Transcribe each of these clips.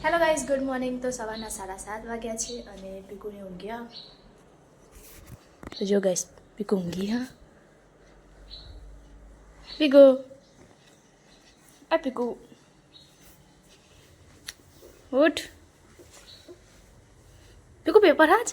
Hello guys, good morning. તો સવારના 7:30 વાગ્યા છે અને પીકુને ઊંઘ્યા. તો જો ગાઈઝ, પીકુ ઊંઘી. હા પીકુ, આ પીકુ ઉઠ. પીકુ પેપર હાજ.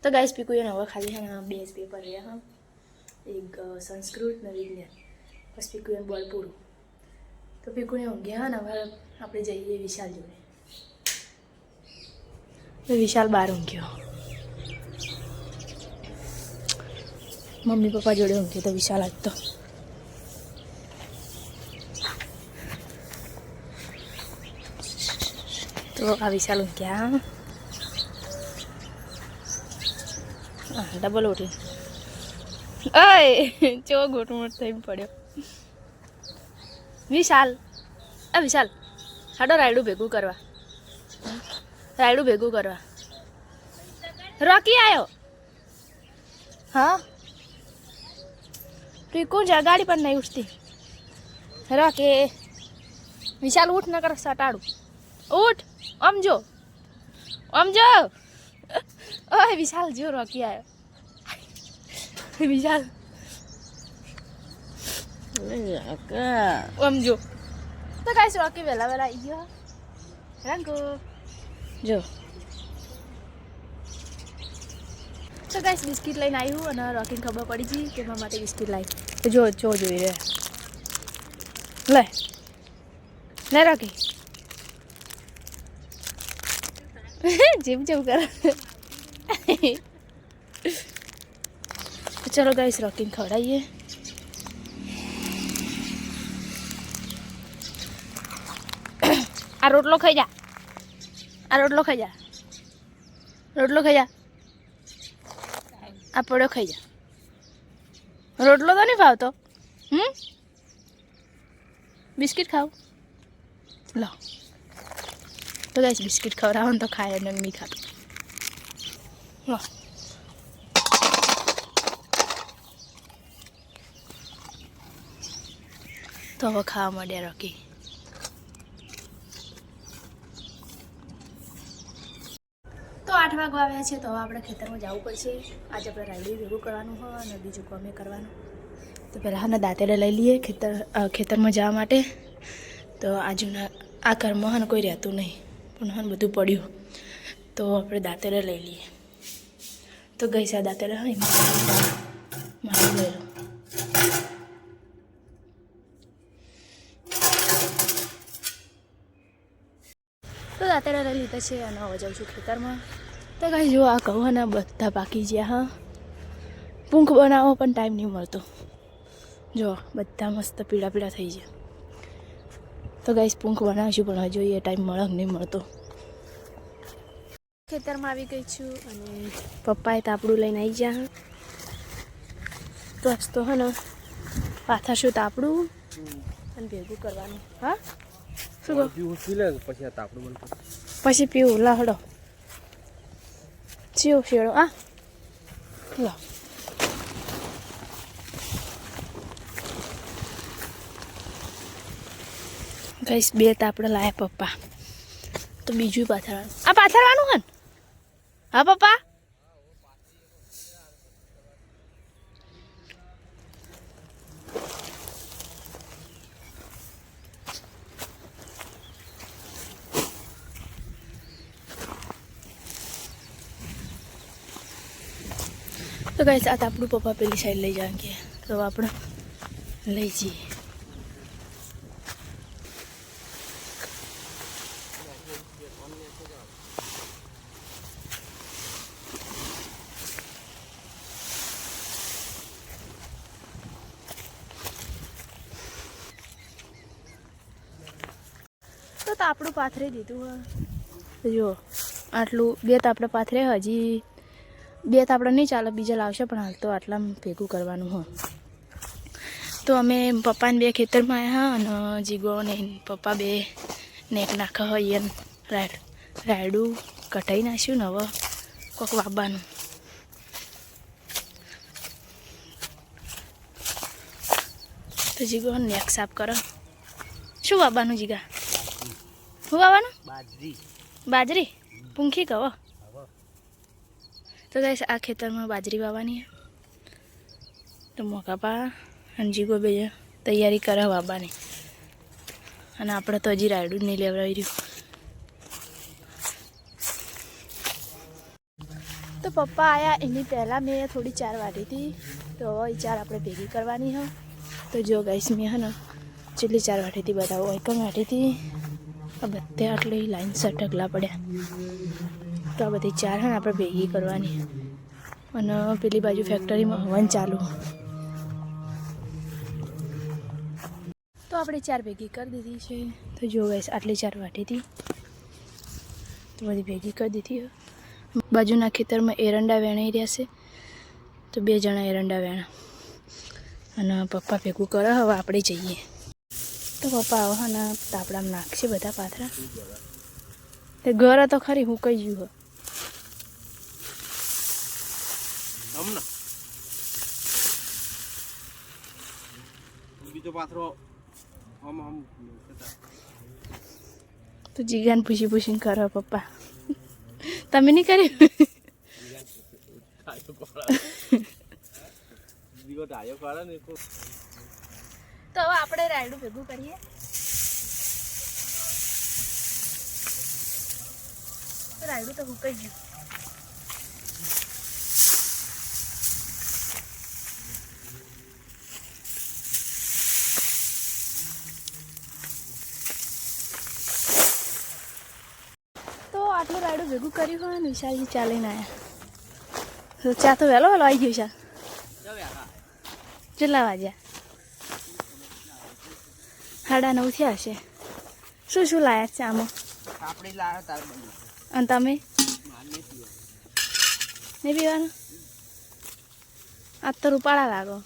તો ગાઈઝ, પીકુએ હવે ખાલી છે ને 2 જ પેપર રહ્યા. હા, એક સંસ્કૃત ને વિજ્ઞાન. બસ પીકુ એમ બોલ પૂરું. તો પીકુને ઊંઘ્યા. હા ને હવે આપણે જઈએ વિશાલ જોડે. તો વિશાલ બહાર ઊંઘ્યો. મમ્મી પપ્પા જોડે ઊંઘ્યો તો વિશાલ આજ તો આ વિશાલ ઊંઘ્યા. હા, ડબલ ઉઠી. અય ચો ગોટમોટ થઈને પડ્યો. વિશાલ, આ વિશાલ હાડો રાયડું ભેગું કરવા. રાયડું ભેગું કરવા. રોકી આવ્યો. હા, પીકુ જગાડી પણ નહીં ઉઠતી. રોકે વિશાલ ઉઠ ન કર સટાડું. ઉઠ, આમ જો, આમ જો. ઓય વિશાલ જો રોકી આવ્યો. વિશાલ આમ જો. તો કાંઈ રોકી વહેલા આવી ગયો. રંગો જો. તો ગાઈસ બિસ્કિટ લઈને આવ્યું અને રોકીને ખબર પડી ગઈ કે મારા માટે બિસ્કિટ લાવી. તો જો જોઈ રહ્યા. લે લે રોકી. જેમ જેમ કરે. ચલો ગાઈસ રોકીને ખવડાવીએ. આ રોટલો ખાઈ જા. આ રોટલો ખાઈ જા. રોટલો ખાઈ જા. આ પડ્યો ખાઈ જા. રોટલો તો નહીં ભાવતો. બિસ્કિટ ખાવ લો. તો ગાઈસ બિસ્કિટ ખવડાવો ને તો ખાય અને નહીં ખાતો. લો તો હવે ખાવા માંડ્યા રોકી. તો 8 વાગવા આવ્યા છે. તો હવે આપણે ખેતરમાં જવું પડશે. આજે આપણે રાયડું ભેગું કરવાનું હોય અને બીજું કામે કરવાનું. તો પહેલાં હા દાંતેડે લઈ લઈએ ખેતરમાં જવા માટે. તો આજુના આ ઘરમાં હા કોઈ રહેતું નહીં પણ હા બધું પડ્યું. તો આપણે દાંતેડે લઈ લઈએ. તો ગઈ સા દાંતેડે હા મારું લઈ લો. તો દાંતેડા લઈ લીધા છે અને હવે જાઉં છું ખેતરમાં. તો કાંઈ જો આ કહું ને બધા પાકી ગયા. હા, પૂંખ બનાવો પણ ટાઈમ નહીં મળતો. જો બધા મસ્ત પીળા પીળા થઈ ગયા. તો ગાઈસ પૂંખ બનાવીશું પણ હજુ એ ટાઈમ મળે નહીં મળતો. ખેતરમાં આવી ગઈ છું અને પપ્પાએ તાપડું લઈને આવી ગયા. તો આજ તો હે ને પાથરશું તાપડું અને ભેગું કરવાનું. હા શું પછી પીવું લહડો ચીવ શેડો. આ લો ગાઈસ 2 તાપડા લાયા પપ્પા. તો બીજું પાથરવાનું. આ પાથરવાનું હે. હા પપ્પા. તો ગાઈસ આ તાપડું પપ્પા પેલી સાઈડ લઈ જવાનું. તો આપણે લઈ જઈએ. તો તાપડું પાથરી દીધું. જો આટલું 2 તાપડા પાથરે. હજી 2 તાપડા નહીં ચાલે, બીજા લાવશે પણ હાલ તો આટલામાં ભેગું કરવાનું હોય. તો અમે પપ્પાને 2 ખેતરમાં આવ્યા અને જીગો ને પપ્પા 2 નેક નાખા હોય એમ રાયડું કઢાઈ નાખ્યું ને હવે કોક વાવવાનું. તો જીગો નેક સાફ કરો. શું વાવવાનું જીગા? શું વાવવાનું? બાજરી પૂંખી કહો. તો ગાઈસ આ ખેતરમાં બાજરી વાવવાની તો મોકાપા હંજીગો બે તૈયારી કરે વાવવાની અને આપણે તો હજી રાયડું જ નહીં લેવડાવી રહ્યું. તો પપ્પા આવ્યા એની પહેલાં મેં થોડી ચાર વાટી હતી તો એ ચાર આપણે ભેગી કરવાની હોય. તો જો ગાઈસ મેં હે ને જેટલી ચાર વાટી હતી બતાવો એકમ વાટી હતી. આ બધે આટલી લાઈનસર ઢગલા પડ્યા તો આ બધી ચાર હે ને આપણે ભેગી કરવાની અને પેલી બાજુ ફેક્ટરીમાં હવન ચાલુ. તો આપણે ચાર ભેગી કરી દીધી છે. તો જો ગાઈસ આટલી ચાર વાટી હતી તો બધી ભેગી કરી દીધી. બાજુના ખેતરમાં એરંડા વેણાઈ રહ્યા છે તો 2 જણા એરંડા વેણા અને પપ્પા ભેગું કરે. હવે આપણે જઈએ તો પપ્પા આવો ને તાપડામાં નાખશે બધા પાથરા. તે ઘર તો ખરી હું કઈ ગયું હોય બીજો પાથરો તો જીગાને પૂછીને કરો પપ્પા. તમે નહીં કર્યું? તો હવે આપણે રાયડું ભેગું કરીએ. રાયડું તો હુકાઈ ગયું. તો આટલું રાયડું ભેગું કર્યું હોય ને વિશાલજી ચાલીને આવ્યા. ચા તો વહેલો આવી ગયું છે. કેટલા વાગ્યા? 9:30 થયા હશે. શું શું લાયા છે આમાં? અને તમે નહીં પીવાનું? આજ તો રૂપાળા લાગો.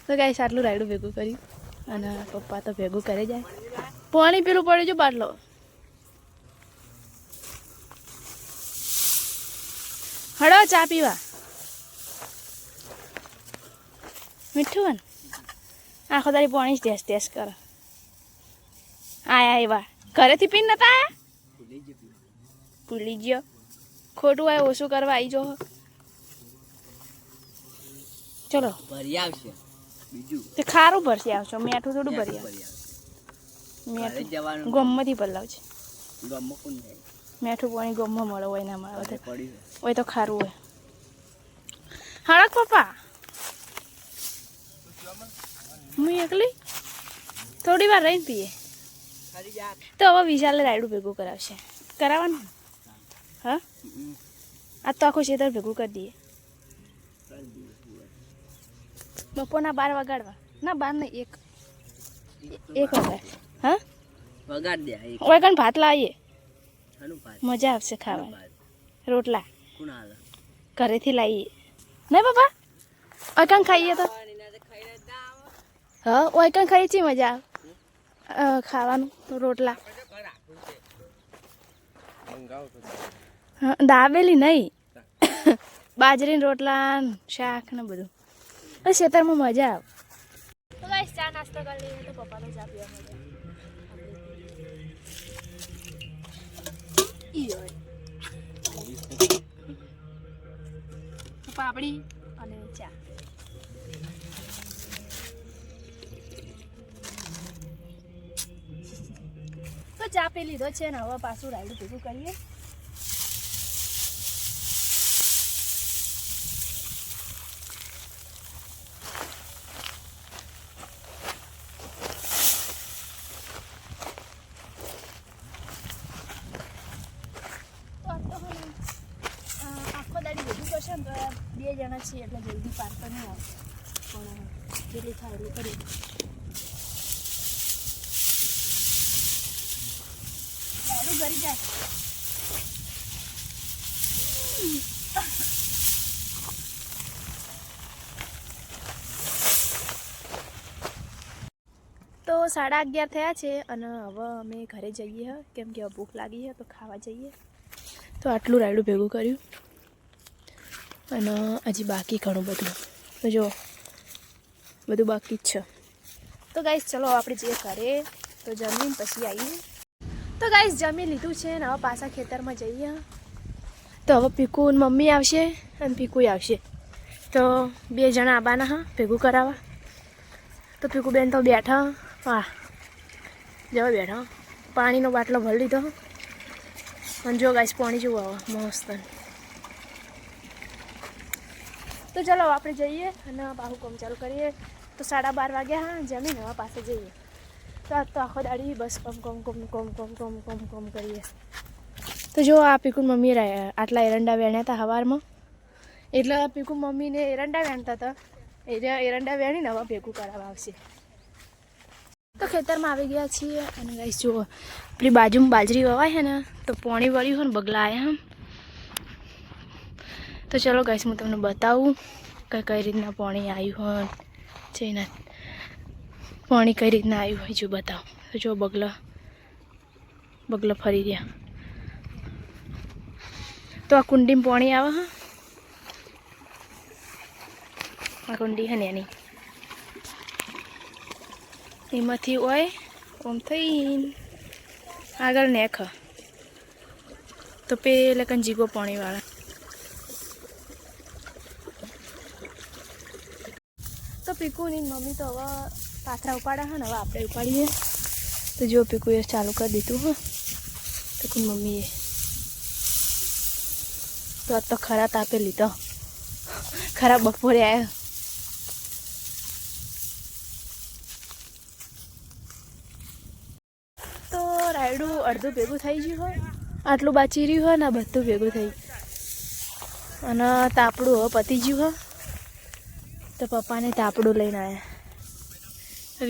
તો ગાઈસ આટલું રાયડું ભેગું કર્યું અને પપ્પા તો ભેગું કરે જાય. પાણી પેલું પડ્યું છે બાટલો. હળો ચા પીવા. મીઠું ને આખો તારી પાણી જ ટેસ્ટ કરો. આયા એવા ઘરેથી પીને નતા આયા? ભૂલી ગયો. ખોટું હોય ઓછું કરવા આવી જો. ચલો ભરી આવશે બીજું તે ખારું ભરશે આવશો. મેઠું થોડું ભરી આવશે. મેઠું ગમમાંથી ભરલાવશે. મેઠું પાણી ગમમાં મળે હોય ના મળે હોય તો ખારું હોય. હળક પપ્પા હું એકલી થોડી વાર રહીને પીએ. તો હવે વિશાલે રાયડું ભેગું કરાવશે. કરાવવાનું? હા આ તો આખું ખેતર ભેગું કરી દઈએ. બપોરના 12 વગાડવા. ના 12 નહીં 1 વગાડ. હા વગાડ દે. ઓય કણ ભાત લાવીએ મજા આવશે ખાવાની. રોટલા ઘરેથી લાવીએ નહીં પપ્પા? ઓય કણ ખાઈએ તો હા ઓય કણ ખાઈએ છીએ મજા આવે ખાવાનું. રોટલા દાબેલી નહીં બાજરીના રોટલા શાક ને બધું ખેતરમાં મજા આવે. તો ગાઈસ ચા નાસ્તો કરી લઈએ. તો પપ્પા તો ચા પીવા મળે. પાપડી અને ચા. તો ચા પી લીધો છે ને હવે પાછું રાયડું ભેગું કરીએ. આખો દાડી ભેગું કરશે ને તો 2 જણા છીએ એટલે જલ્દી પાકતા નહીં આવે પણ જેટલી થાય એટલું કરીએ. રાયડું ભરી જાય. તો 11:30 થયા છે અને હવે અમે ઘરે જઈએ કેમ કે ભૂખ લાગી છે તો ખાવા જઈએ. તો આટલું રાયડું ભેગું કર્યું અને હજી બાકી ઘણું બધું. તો જો બધું બાકી જ છે. તો ગાઈસ ચલો આપણે જે ઘરે. તો તો જમીન પછી આવીએ. તો ગાઈસ જમી લીધું છે ને હવે પાછા ખેતરમાં જઈએ. તો હવે પીકુ મમ્મી આવશે અને પીકુ આવશે, તો 2 જણા આવવાના હા ભેગું કરાવવા. તો પીકુ બેન તો બેઠા, હા જવા બેઠા, પાણીનો બાટલો ભરી લીધો. અને જો ગાઈસ પાણી જેવું આવે મસ્ત. તો ચાલો આપણે જઈએ અને બાહુ કામ ચાલુ કરીએ. તો 12:30 વાગ્યા હા જમીને હવે પાસે જઈએ. તો આજ તો આખો દાડી બસ કોમ કરીએ. તો જો આ પીકુ મમ્મી આટલા એરંડા વેણ્યા હતા સવારમાં, એટલે પીકુ મમ્મીને એરંડા વેણતા હતા, એરંડા વેણીને હવે ભેગું કરાવવા આવશે. તો ખેતરમાં આવી ગયા છીએ અને ગાઈસ જુઓ આપણી બાજુમાં બાજરી વવાય છે ને, તો પાણી વળ્યું હોય ને બગલા આવ્યા. તો ચલો ગાઈસ હું તમને બતાવું કે કઈ રીતના પાણી આવ્યું હોય છે ને, પાણી કઈ રીતના આવ્યું હોય જો બતાવું. તો જો બગલા ફરી રહ્યા. તો આ કુંડીમાં પાણી આવે હા, આ કુંડી હે ને એની એમાંથી હોય ઓમ થઈને આગળ નેખ, તો પેલે કન જીગો પાણીવાળા. તો પીકુની મમ્મી તો હવે પાથરા ઉપાડ્યા હા ને, હવે આપણે ઉપાડીએ. તો જો પીકુએ ચાલુ કરી દીધું હા પીકુની મમ્મીએ. તો આજ તો ખરા તાપે લીધો, ખરા બપોરે આવ્યો. તો રાયડું અડધું ભેગું થઈ ગયું હોય, આટલું બાચી રહ્યું હોય ને બધું ભેગું થઈ ગયું. અને તાપડું હવે પતી ગયું હોય. તો પપ્પાને તાપડું લઈને આવ્યા.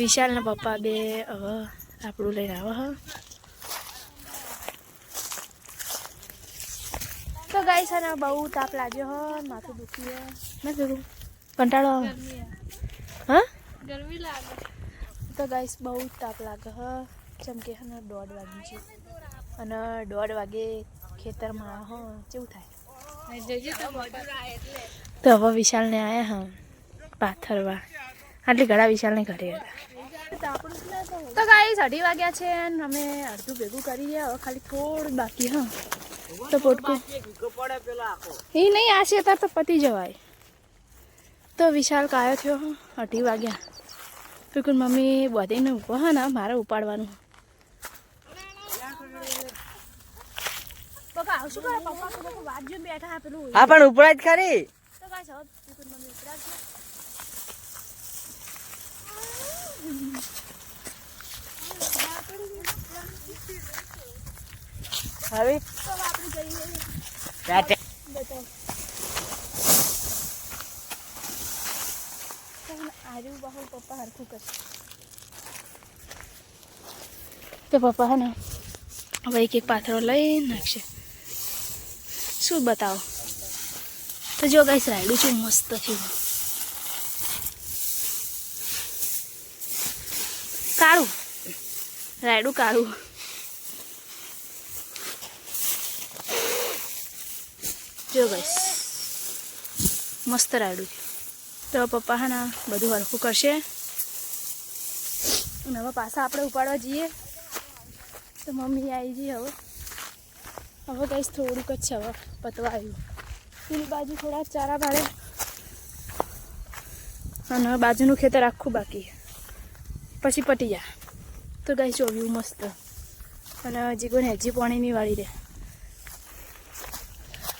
વિશાલના પપ્પા બે હવે તાપડું લઈને આવ્યા હા. તો ગાઈસ ને બહુ તાપ લાગ્યો હો, માથું દુખી હે ના ભેગું કંટાળો આવે હા ગરમી લાગે. તો ગાઈસ બહુ તાપ લાગે હ, ચમકે હે ને 1:30 વાગી છે અને 1:30 વાગે ખેતરમાં આવો હો કેવું થાય. તો હવે વિશાલને આવ્યા હા પાથરવા, આટલી ઘણા વિશાલને ઘરે હતા. તો ગાઈસ 2:30 વાગ્યા છે અને અમે અડધું ભેગું કરી રહ્યા, હવે ખાલી થોડું બાકી હા. તો પોટકું એ નહીં આ છે તાર તો પતી જવાય. તો વિશાલ કાયો થયો 2:30 વાગ્યા. પીકુન મમ્મી બધીને ઊભો હા ને મારે ઉપાડવાનું. પપ્પા આવશું કરે, પપ્પા વાત જોઈને બેઠા હા પેલું. હા પણ ઉપડા જ ખરી. તો ગાઈસ હવે પીકુન મમ્મી ઉતરાશે. હવે તો આપણે જઈએ બતાવ. આજુ બાહુ પપ્પા હરખું કરશે. તો પપ્પા હે ને હવે એક પાથરો લઈ નાખશે. શું બતાવો. તો જો ગાઈસ રાયડું છે મસ્ત થયું, કાળું રાયડું કાળું. જો ગાઈસ મસ્ત રાયડું. તો પપ્પા હા ને બધું હરખું કરશે અને હવે પાછા આપણે ઉપાડવા જઈએ. તો મમ્મી આવી જઈએ હવે ગાઈસ થોડુંક જ છે હવે પતવા આવ્યું. પેલી બાજુ થોડા ચારા પાડે અને બાજુનું ખેતર આખું બાકી પછી પટી જાય. તો ગાઈસ જોવ્યું મસ્ત અને હજી કોઈને હજી પાણી નહીં વાળી દે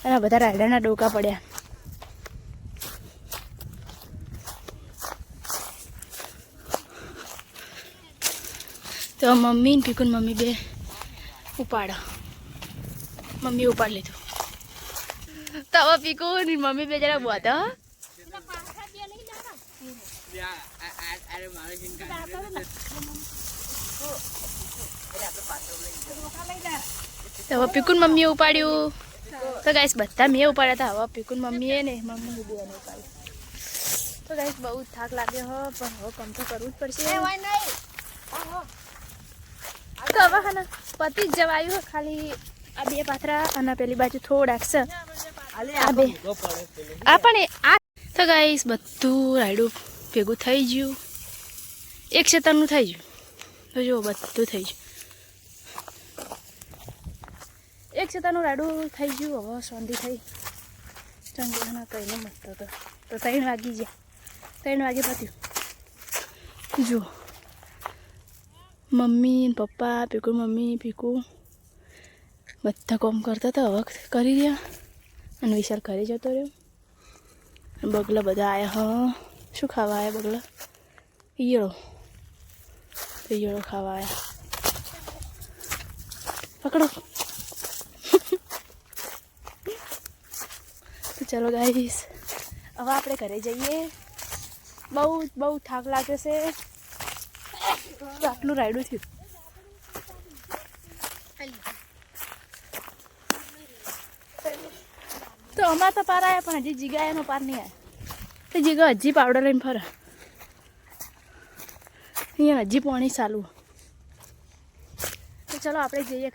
અને બધા રાયડાના ડોકા પડ્યા. તો મમ્મી ને પીકુન મમ્મી બે ઉપાડો, મમ્મી ઉપાડ લીધું. તો હવે પીકુન મમ્મી બે જરા બોધો. તો હવે પીકુન મમ્મીએ ઉપાડ્યું. તો ગાઈસ બધા મેં ઉપાડ્યા હતા, હવે પીકુન મમ્મીએ ને મમ્મી બેને ઉપાડ્યું. તો ગાઈસ બહુ થાક લાગ્યો હો, પણ હવે કામ તો કરવું જ પડશે. તો હવે હા ને પતિ જ જવાયું હો, ખાલી આ બે પાથરા અને પેલી બાજુ થોડાક છે આ બે આ પણ આ. તો ગાઈસ બધું રાયડું ભેગું થઈ ગયું, એક ખેતરનું થઈ ગયું. તો જો બધું થઈ ગયું. એક છતાંનું રાડું થઈ ગયું. હવે શાંતિ થઈ. ચંગેના કહીને મસ્ત હતો તો 3 વાગી ગયા. 3 વાગે પત્યું. જો મમ્મી ને પપ્પા, પીકુ મમ્મી, પીકુ બધા કામ કરતા હતા. હવે કરી રહ્યા. અને વિશાલ ઘરે જતો રહ્યો. બગલા બધા આવ્યા. હા, શું ખાવા આવ્યા બગલા? ઈયળો ખાવા આવ્યા. પકડો. તો ચલો ગાઈસ, હવે આપણે ઘરે જઈએ. બહુ થાક લાગે છે. આટલું રાયડું થયું. તો અમાર તો પાર આવ્યા પણ હજી જીગા એનો પાર નહીં આવ્યા. તો જીગા હજી પાવડર લઈને ફરે. અહીંયા હજી પાણી ચાલુ. તો ચલો આપણે જઈએ.